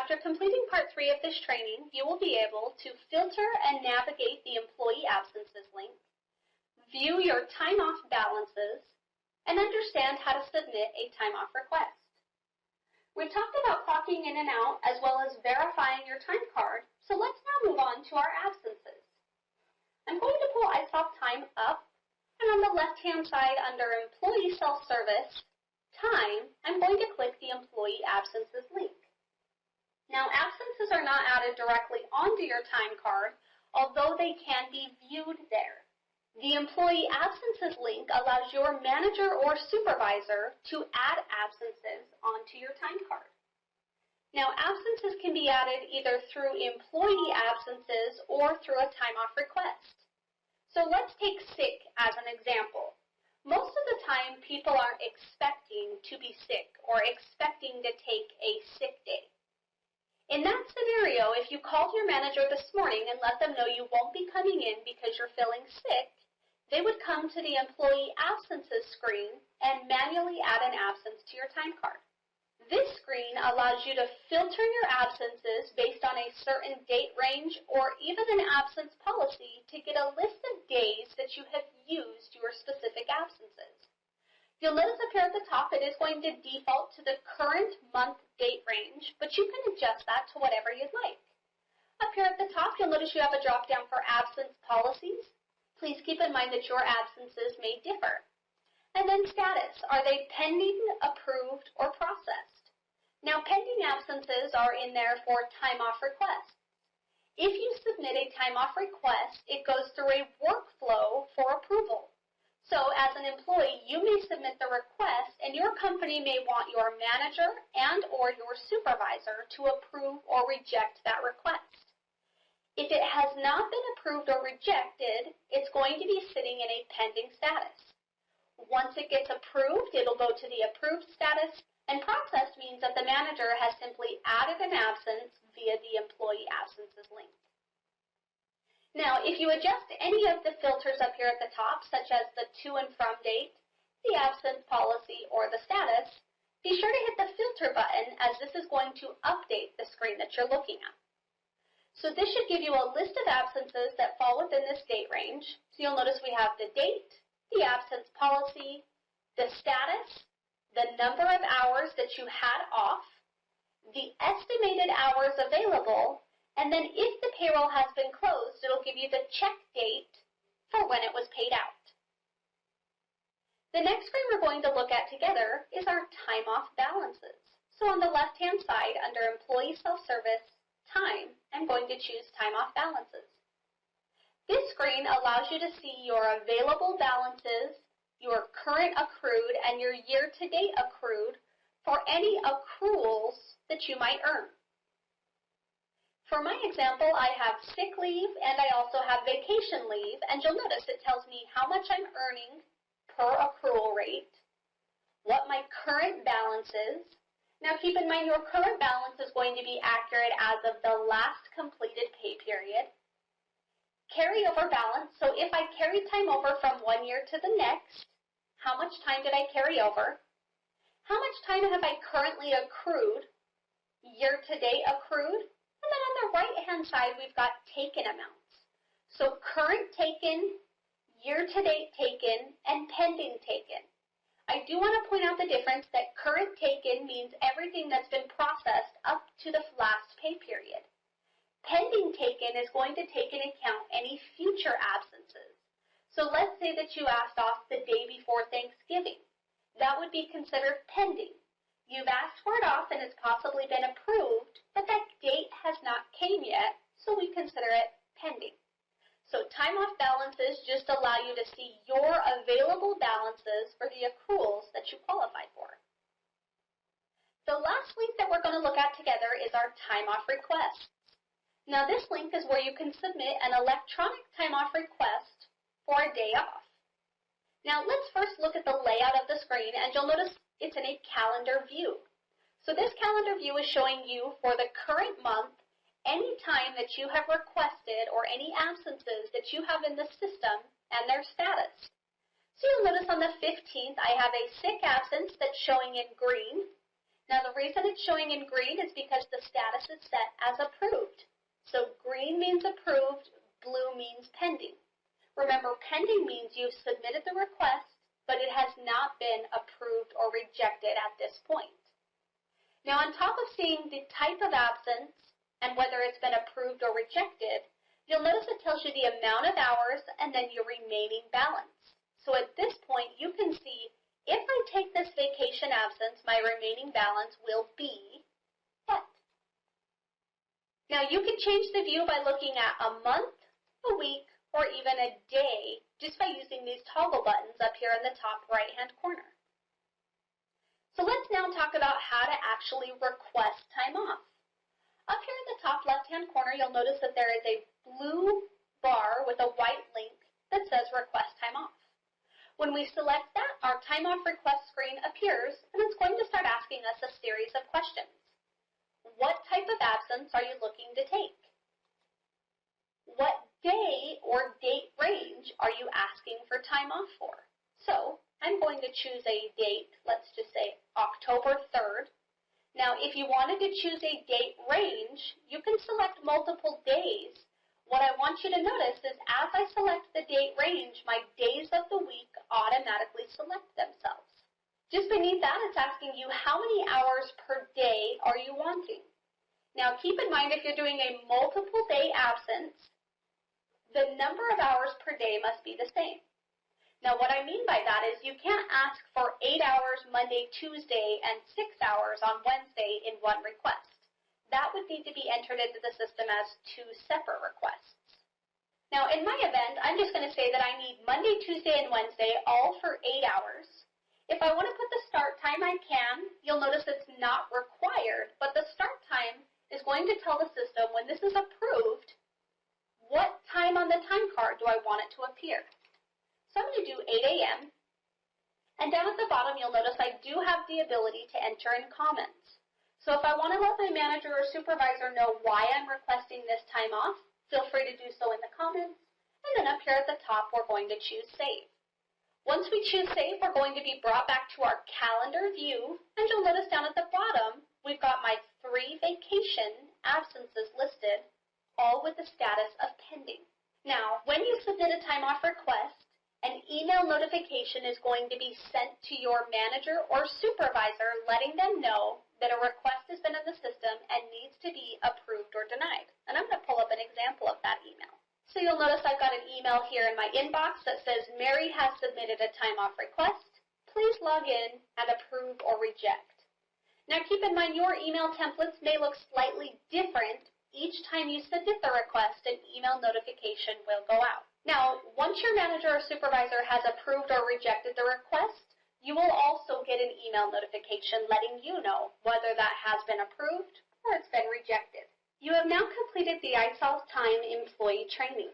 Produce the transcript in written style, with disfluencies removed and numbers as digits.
After completing Part 3 of this training, you will be able to filter and navigate the Employee Absences link, view your time off balances, and understand how to submit a time off request. We've talked about clocking in and out as well as verifying your time card, so let's now move on to our absences. I'm going to pull iSoft Time up, and on the left-hand side under Employee Self-Service, Time, I'm going to click the Employee Absences link. Now, absences are not added directly onto your time card, although they can be viewed there. The Employee Absences link allows your manager or supervisor to add absences onto your time card. Now, absences can be added either through employee absences or through a time-off request. So let's take sick as an example. Most of the time, people are expecting to be sick or expecting to take a sick day. In that scenario, if you called your manager this morning and let them know you won't be coming in because you're feeling sick, they would come to the Employee Absences screen and manually add an absence to your time card. This screen allows you to filter your absences based on a certain date range or even an absence policy to get a list of days that you have used your specific absences. You'll notice up here at the top it is going to default to the current month date range, but you can adjust that to whatever you'd like. Up here at the top, you'll notice you have a drop-down for absence policies. Please keep in mind that your absences may differ. And then status, are they pending, approved, or processed? Now, pending absences are in there for time-off requests. If you submit a time-off request, it goes through a workflow for approval. So as an employee, you may submit the request, and your company may want your manager and or your supervisor to approve or reject that request. If it has not been approved or rejected, it's going to be sitting in a pending status. Once it gets approved, it'll go to the approved status, and processed means that the manager has simply added an absence via the Employee Absences link. Now, if you adjust any of the filters up here at the top, such as the to and from date, the absence policy, or the status, be sure to hit the filter button as this is going to update the screen that you're looking at. So this should give you a list of absences that fall within this date range. So you'll notice we have the date, the absence policy, the status, the number of hours that you had off, the estimated hours available, and then if the payroll has been closed, it'll give you the check date for when it was paid out. The next screen we're going to look at together is our time off balances. So on the left-hand side, under Employee Self-Service, Time, I'm going to choose Time Off Balances. This screen allows you to see your available balances, your current accrued, and your year-to-date accrued for any accruals that you might earn. For my example, I have sick leave and I also have vacation leave, and you'll notice it tells me how much I'm earning per accrual rate, what my current balance is. Now keep in mind your current balance is going to be accurate as of the last completed pay period. Carryover balance, so if I carry time over from one year to the next, how much time did I carry over? How much time have I currently accrued, year-to-date accrued? And then on the right-hand side, we've got taken amounts. So current taken, year-to-date taken, and pending taken. I do want to point out the difference that current taken means everything that's been processed up to the last pay period. Pending taken is going to take into account any future absences. So let's say that you asked off the day before Thanksgiving. That would be considered pending. You've asked for it off and it's possibly been approved, but that date has not came yet, so we consider it pending. So time off balances just allow you to see your available balances for the accruals that you qualify for. The last link that we're going to look at together is our time off requests. Now this link is where you can submit an electronic time off request for a day off. Now let's first look at the layout of the screen, and you'll notice it's in a calendar view. So this calendar view is showing you for the current month any time that you have requested or any absences that you have in the system and their status. So you'll notice on the 15th I have a sick absence that's showing in green. Now the reason it's showing in green is because the status is set as approved. So green means approved, blue means pending. Remember, pending means you've submitted the request, but it has not been approved or rejected at this point. Now on top of seeing the type of absence and whether it's been approved or rejected, you'll notice it tells you the amount of hours and then your remaining balance. So at this point, you can see if I take this vacation absence, my remaining balance will be what? Now you can change the view by looking at a month, a week, or even a day just by using these toggle buttons up here in the top right-hand corner. So let's now talk about how to actually request time off. Up here in the top left-hand corner, you'll notice that there is a blue bar with a white link that says Request Time Off. When we select that, our time off request screen appears, and it's going to start asking us a series of questions. What type of absence are you looking to take? What day or date range are you asking for time off for? So I'm going to choose a date, let's just say October 3rd. Now, if you wanted to choose a date range, you can select multiple days. What I want you to notice is as I select the date range, my days of the week automatically select themselves. Just beneath that, it's asking you how many hours per day are you wanting. Now, keep in mind if you're doing a multiple day absence, the number of hours per day must be the same. Now, what I mean by that is you can't ask for 8 hours Monday, Tuesday, and 6 hours on Wednesday in one request. That would need to be entered into the system as two separate requests. Now, in my event, I'm just going to say that I need Monday, Tuesday, and Wednesday all for 8 hours. If I want to put the start time, I can. You'll notice it's not required, but the start time is going to tell the system when this is approved, what time on the time card do I want it to appear. So I'm going to do 8 a.m. And down at the bottom, you'll notice I do have the ability to enter in comments. So if I want to let my manager or supervisor know why I'm requesting this time off, feel free to do so in the comments. And then up here at the top, we're going to choose Save. Once we choose Save, we're going to be brought back to our calendar view. And you'll notice down at the bottom, we've got my 3 vacation absences listed, all with the status of pending. Now, when you submit a time off request, an email notification is going to be sent to your manager or supervisor letting them know that a request has been in the system and needs to be approved or denied. And I'm going to pull up an example of that email. So you'll notice I've got an email here in my inbox that says, Mary has submitted a time off request. Please log in and approve or reject. Now keep in mind your email templates may look slightly different. Each time you submit the request, an email notification will go out. Now, once your manager or supervisor has approved or rejected the request, you will also get an email notification letting you know whether that has been approved or it's been rejected. You have now completed the iSolve Time employee training.